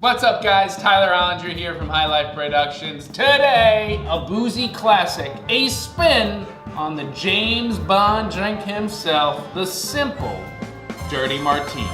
What's up guys, Tyler Ollinger here from High Life Productions. Today, a boozy classic, a spin on the James Bond drink himself, the simple Dirty Martini.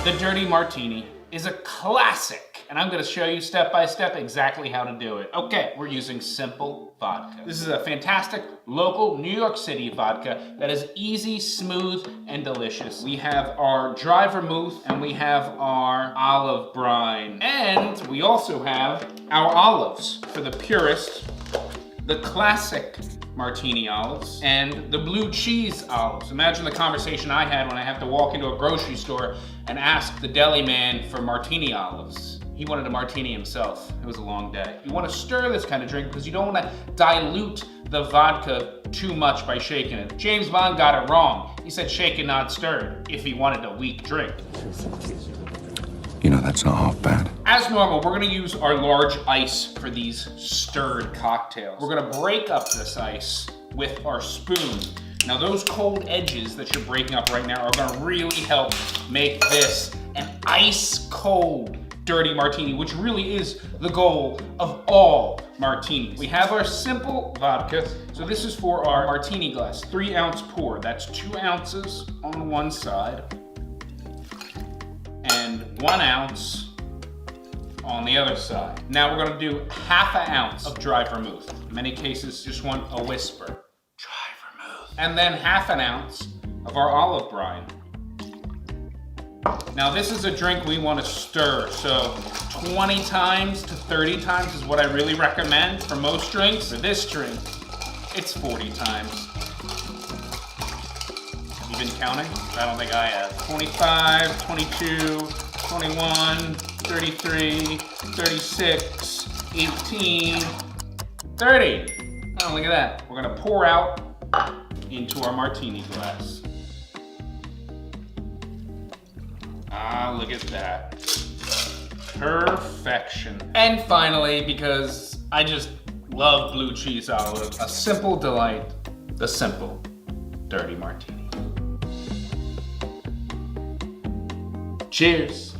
The Dirty Martini is a classic, and I'm gonna show you step by step exactly how to do it. Okay, we're using simple vodka. This is a fantastic local New York City vodka that is easy, smooth, and delicious. We have our dry vermouth and we have our olive brine. And we also have our olives for the purist, the classic martini olives, and the blue cheese olives. Imagine the conversation I had when I have to walk into a grocery store and ask the deli man for martini olives. He wanted a martini himself. It was a long day. You want to stir this kind of drink because you don't want to dilute the vodka too much by shaking it. James Bond got it wrong. He said shaken, not stirred, if he wanted a weak drink. You know, that's not half bad. As normal, we're gonna use our large ice for these stirred cocktails. We're gonna break up this ice with our spoon. Now those cold edges that you're breaking up right now are gonna really help make this an ice cold Dirty Martini, which really is the goal of all martinis. We have our simple vodka. So this is for our martini glass, 3-ounce pour. That's 2 ounces on one side and 1 ounce on the other side. Now we're gonna do 1/2 ounce of dry vermouth. In many cases, just want a whisper. Dry vermouth. And then 1/2 ounce of our olive brine. Now this is a drink we want to stir, so 20 times to 30 times is what I really recommend for most drinks. For this drink, it's 40 times. Have you been counting? I don't think I have. 25, 22, 21, 33, 36, 18, 30. Oh, look at that. We're gonna pour out into our martini glass. Ah, look at that. Perfection. And finally, because I just love blue cheese olive, a simple delight, the simple Dirty Martini. Cheers.